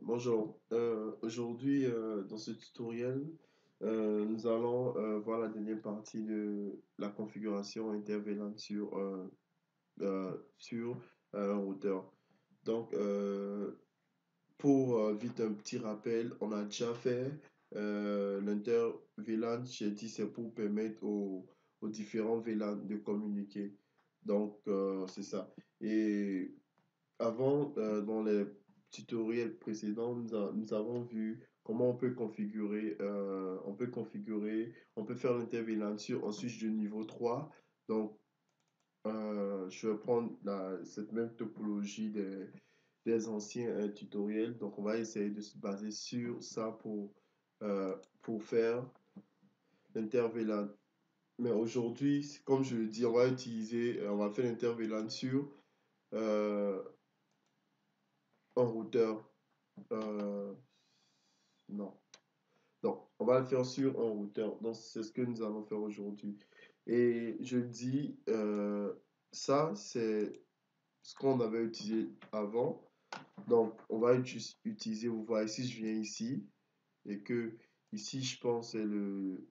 Bonjour. Aujourd'hui, dans ce tutoriel, nous allons voir la dernière partie de la configuration intervenante sur un routeur. Donc, pour vite un petit rappel, on a déjà fait l'inter-VLAN. J'ai dit c'est pour permettre aux différents VLAN de communiquer. Donc, c'est ça. Et avant, dans les tutoriels précédents, nous avons vu comment on peut faire l'intervenant sur un switch de niveau 3. Donc, je vais prendre cette même topologie des anciens tutoriels. Donc, on va essayer de se baser sur ça pour faire l'intervenant. Mais aujourd'hui, comme je le dis, on va faire l'intervenant sur euh, un routeur. Euh, non. Donc, on va le faire sur un routeur. Donc, c'est ce que nous allons faire aujourd'hui. Et je dis, ça, c'est ce qu'on avait utilisé avant. Donc, on va utiliser, vous voyez, si je viens ici, et que ici, je pense, c'est le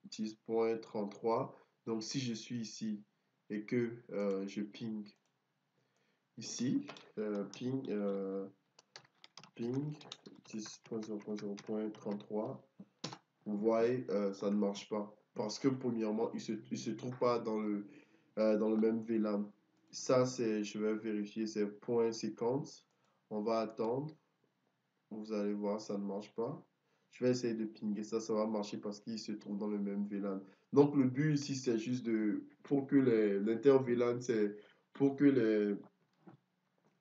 10.33. Donc, si je suis ici et que je ping ici, ping 10.0.0.33. Vous voyez, ça ne marche pas. Parce que premièrement, il se trouve pas dans le même VLAN. Ça, je vais vérifier, c'est point séquence. On va attendre. Vous allez voir, ça ne marche pas. Je vais essayer de pinguer ça, ça va marcher parce qu'il se trouve dans le même VLAN. Donc, le but ici, c'est juste pour que l'inter-VLAN, c'est pour que les,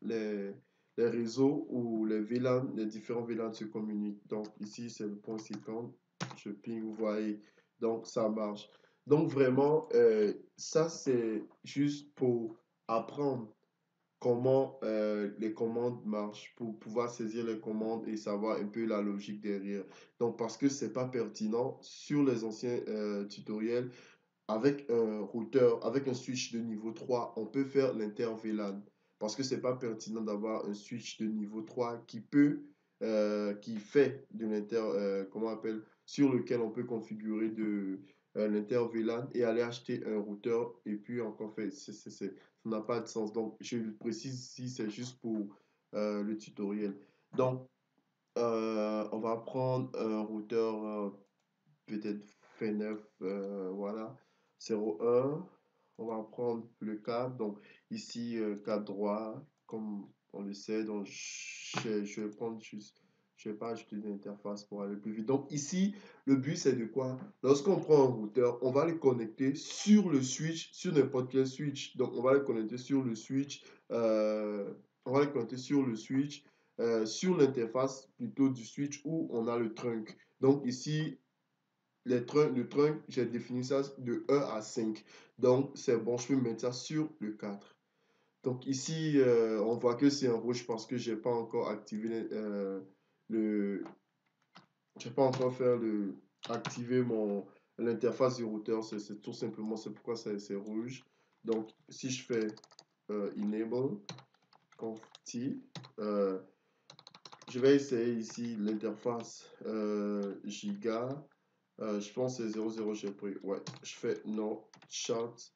les réseaux ou les VLAN, les différents VLAN se communiquent. Donc, ici, c'est le point séquence. Je ping, vous voyez. Donc, ça marche. Donc, vraiment, ça, c'est juste pour apprendre comment les commandes marchent, pour pouvoir saisir les commandes et savoir un peu la logique derrière. Donc, parce que c'est pas pertinent sur les anciens tutoriels, avec un routeur, avec un switch de niveau 3, on peut faire l'inter-VLAN. Parce que c'est pas pertinent d'avoir un switch de niveau 3 qui fait de comment on appelle, sur lequel on peut configurer l'inter-VLAN et aller acheter un routeur et puis encore fait, ça n'a pas de sens. Donc, je le précise ici, c'est juste pour le tutoriel. Donc, on va prendre un routeur peut-être fait 9, voilà, 01. On va prendre le câble. Donc, ici, câble droit, comme on le sait. Donc, je vais prendre juste, je vais pas ajouter d'interface pour aller plus vite. Donc, ici, le but, c'est de quoi? Lorsqu'on prend un routeur, on va le connecter sur le switch, sur n'importe quel switch. Donc, on va le connecter sur le switch. On va le connecter sur le switch, sur l'interface plutôt du switch où on a le trunk. Donc, ici, le trunk, j'ai défini ça de 1 à 5. Donc, c'est bon, je peux mettre ça sur le 4. Donc, ici, on voit que c'est en rouge parce que j'ai pas encore activé le. J'ai pas encore activer l'interface du routeur. C'est tout simplement, c'est pourquoi c'est rouge. Donc, si je fais enable, conf-t, je vais essayer ici l'interface giga. Je pense que c'est 00, j'ai pris. Ouais, je fais no chart.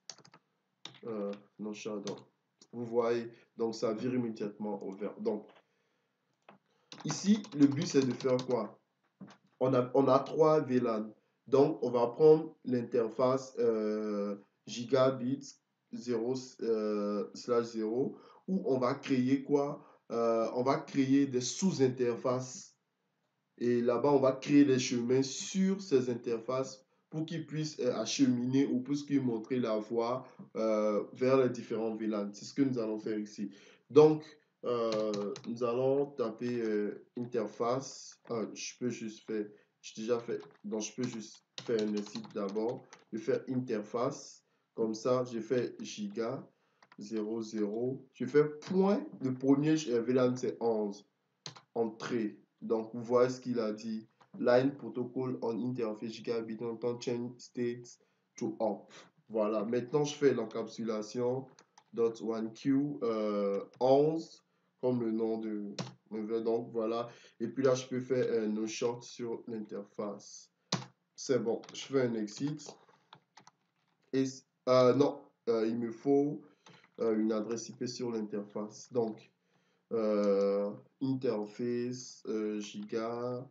No chart. Donc, vous voyez, donc ça vire immédiatement au vert. Donc, ici, le but c'est de faire quoi? On a trois VLAN. Donc, on va prendre l'interface gigabit 0 /0 où on va créer quoi? On va créer des sous-interfaces. Et là-bas, on va créer des chemins sur ces interfaces pour qu'ils puissent acheminer ou pour qu'ils montrer la voie vers les différents VLAN. C'est ce que nous allons faire ici. Donc, nous allons taper interface. Ah, je peux juste faire, j'ai déjà fait, donc je peux juste faire un site d'abord. Je vais faire interface. Comme ça, j'ai fait giga 00. Je fais point. Le premier VLAN, c'est 11. Entrée. Donc, vous voyez ce qu'il a dit. Line protocol on interface gigabit on change state to up. Voilà. Maintenant, je fais l'encapsulation .1q 11 comme le nom Donc voilà. Et puis là, je peux faire un no short sur l'interface. C'est bon. Je fais un exit. Et non, il me faut une adresse IP sur l'interface. Donc, interface giga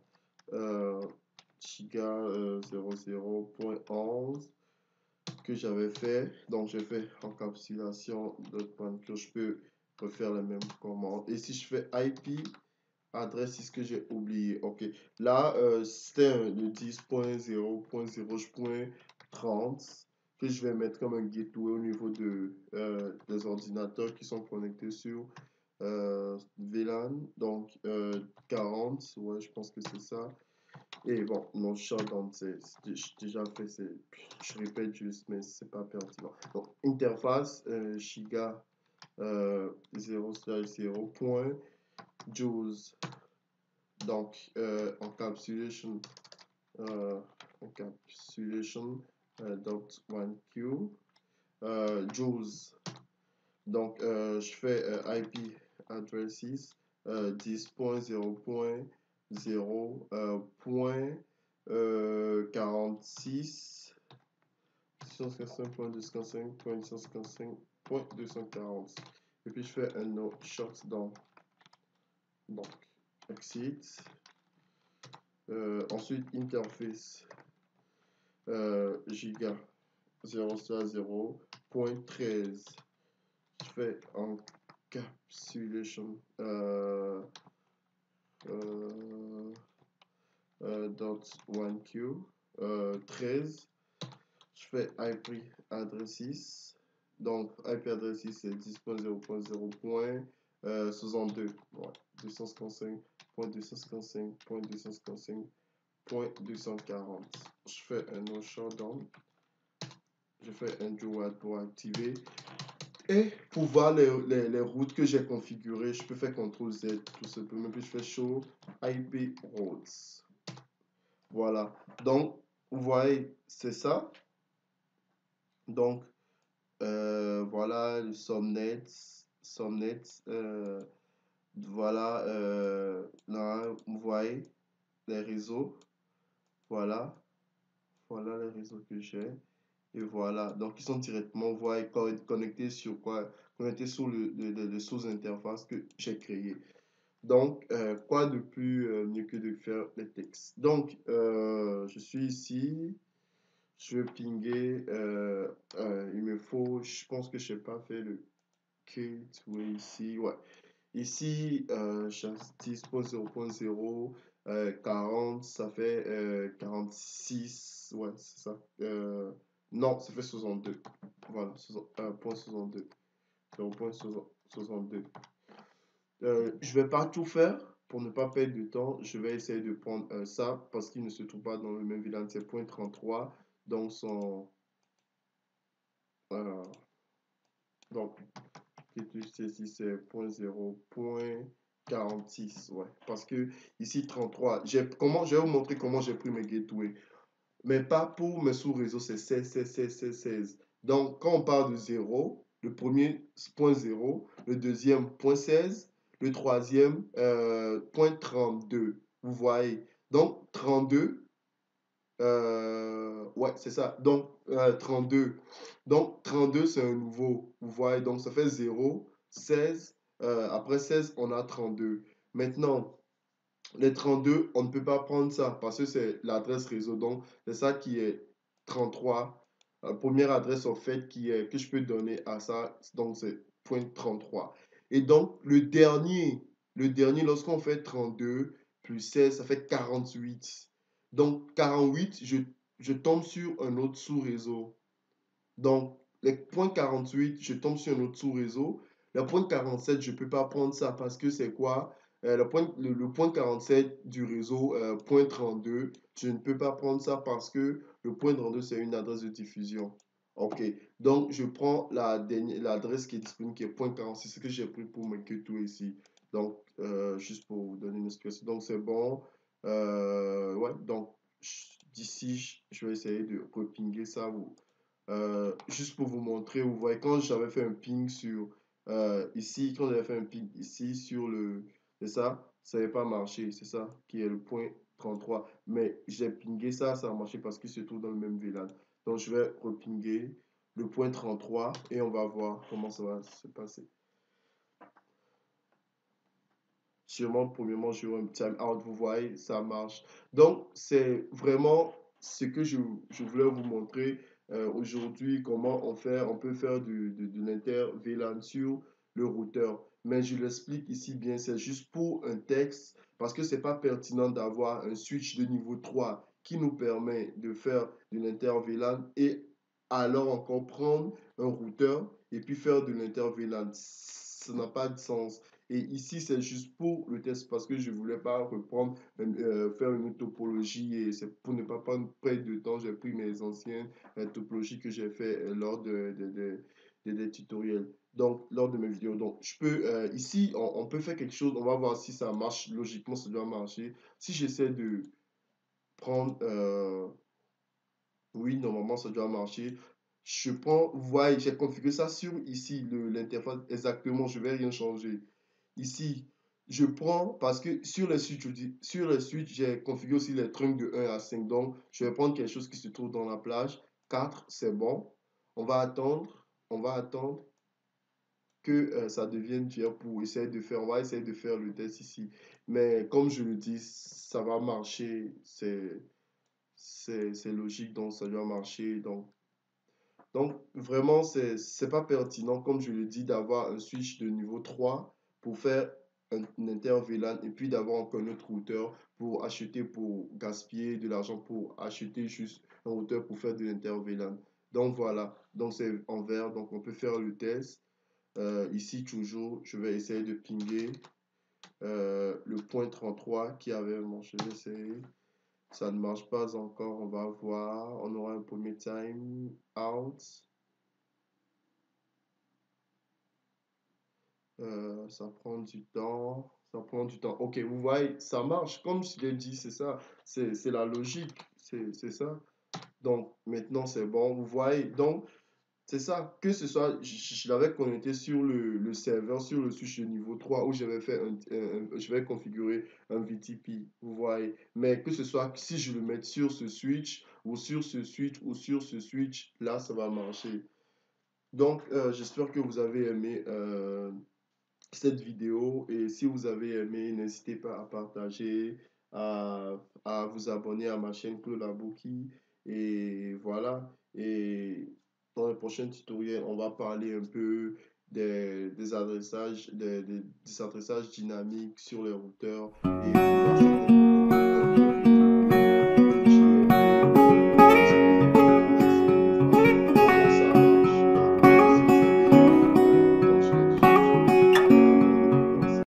00.11 que j'avais fait. Donc, j'ai fait encapsulation de point que je peux refaire la même commande. Et si je fais IP adresse, c'est ce que j'ai oublié. Ok, là, c'était le 10.0.0.30 que je vais mettre comme un gateway au niveau des ordinateurs qui sont connectés sur VLAN. Donc, 40, ouais, je pense que c'est ça. Et bon, mon shutdown, j'ai déjà fait, je répète juste, mais c'est pas pertinent. Donc, interface, giga 0/0.joules. Donc, encapsulation, dot 1q, joules. Donc, je fais IP addresses 10.0.0.46 255.255.240. Et puis je fais un no shutdown. Donc, exit. Ensuite, interface giga 0/0.13. Je fais encapsulation dot 1q 13. Je fais IP addresses. Donc, IP addresses, c'est 10.0.0.62. Ouais, 255.255.255.240. Je fais un no shutdown. Je fais un do add pour activer. Et pour voir les routes que j'ai configurées, je peux faire CTRL Z tout simplement. Puis je fais show IP routes. Voilà. Donc, vous voyez, c'est ça. Donc, voilà le subnet. Voilà, là, vous voyez les réseaux. Voilà. Voilà les réseaux que j'ai. Et voilà. Donc, ils sont directement, vous voyez, connectés sur quoi? Connectés sur le sous-interface que j'ai créé. Donc, quoi de plus mieux que de faire les textes? Donc, je suis ici. Je vais pinguer. Il me faut, je pense que je n'ai pas fait le gateway ici. Ouais. Ici, j'ai 10.0.0, 40, ça fait 46. Ouais, c'est ça. Non, ça fait 62. Voilà, point 62. 0.62. Je vais pas tout faire pour ne pas perdre de temps. Je vais essayer de prendre ça parce qu'il ne se trouve pas dans le même VLAN. C'est point 33. Donc, euh, donc ici, c'est point 0.46. Ouais. Parce que ici, 33. Je vais vous montrer comment j'ai pris mes gateways. Mais pas pour mes sous-réseaux, c'est 16, 16, 16, 16, 16. Donc, quand on parle de 0, le premier, point 0, le deuxième, point 16, le troisième, point 32. Vous voyez. Donc, 32, ouais, c'est ça. Donc, 32. Donc, 32, c'est un nouveau. Vous voyez. Donc, ça fait 0, 16. Après 16, on a 32. Maintenant, les 32, on ne peut pas prendre ça parce que c'est l'adresse réseau. Donc, c'est ça qui est 33. Première adresse en fait que je peux donner à ça. Donc, c'est point 33. Et donc, le dernier lorsqu'on fait 32 plus 16, ça fait 48. Donc, 48, je tombe sur un autre sous-réseau. Donc, les points 48, je tombe sur un autre sous-réseau. Le point 47, je ne peux pas prendre ça parce que c'est quoi? Le point 47 du réseau point 32, je ne peux pas prendre ça parce que le point 32, c'est une adresse de diffusion. OK. Donc, je prends l'adresse qui est disponible, qui est point 46, ce que j'ai pris pour me tout ici. Donc, juste pour vous donner une explication. Donc, c'est bon. Ouais, donc, d'ici, je vais essayer de repinguer ça. Juste pour vous montrer, vous voyez, quand j'avais fait un ping sur ici, quand j'avais fait un ping ici sur C'est ça, ça n'avait pas marché, c'est ça qui est le point 33. Mais j'ai pingé ça, ça a marché parce qu'il se trouve dans le même VLAN. Donc je vais repinguer le point 33 et on va voir comment ça va se passer. Sûrement, premièrement, j'aurai un time out, vous voyez, ça marche. Donc, c'est vraiment ce que je voulais vous montrer aujourd'hui, comment on peut faire de l'inter-VLAN sur le routeur. Mais je l'explique ici bien, c'est juste pour un texte, parce que c'est pas pertinent d'avoir un switch de niveau 3 qui nous permet de faire de l'inter-VLAN et alors encore prendre un routeur et puis faire de l'inter-VLAN. Ça n'a pas de sens. Et ici, c'est juste pour le test parce que je ne voulais pas reprendre, faire une topologie et c'est pour ne pas prendre près de temps. J'ai pris mes anciennes topologies que j'ai fait lors des tutoriels, donc lors de mes vidéos. Donc, je peux, ici, on peut faire quelque chose. On va voir si ça marche. Logiquement, ça doit marcher. Si j'essaie de prendre, oui, normalement, ça doit marcher. Je prends, vous voyez, j'ai configuré ça sur ici, l'interface exactement. Je ne vais rien changer. Ici, je prends, parce que sur le switch, j'ai configuré aussi les trucs de 1 à 5. Donc, je vais prendre quelque chose qui se trouve dans la plage. 4, c'est bon. On va attendre que ça devienne fier pour essayer de faire, on va essayer de faire le test ici. Mais comme je le dis, ça va marcher. C'est logique, donc ça doit marcher. Donc vraiment, c'est pas pertinent, comme je le dis, d'avoir un switch de niveau 3 pour faire un inter-VLAN et puis d'avoir encore un autre routeur pour acheter, pour gaspiller de l'argent, pour acheter juste un routeur pour faire de l'inter-VLAN. Donc voilà, donc c'est en vert, donc on peut faire le test. Ici, toujours, je vais essayer de pinguer le point 33 qui avait marché. Ça ne marche pas encore, on va voir. On aura un premier time out. Ça prend du temps. Ça prend du temps. Ok, vous voyez, ça marche. Comme je l'ai dit, c'est ça. C'est la logique. C'est ça. Donc, maintenant, c'est bon. Vous voyez. Donc, c'est ça. Que ce soit, je l'avais connecté sur le serveur, sur le switch de niveau 3 où j'avais fait je vais configurer un VTP. Vous voyez. Mais que ce soit, si je le mets sur ce switch, ou sur ce switch, ou sur ce switch, là, ça va marcher. Donc, j'espère que vous avez aimé cette vidéo et si vous avez aimé, n'hésitez pas à partager, à vous abonner à ma chaîne Claude Abouki et voilà. Et dans le prochain tutoriel, on va parler un peu des adressages, des adressages dynamiques sur les routeurs et voir certaines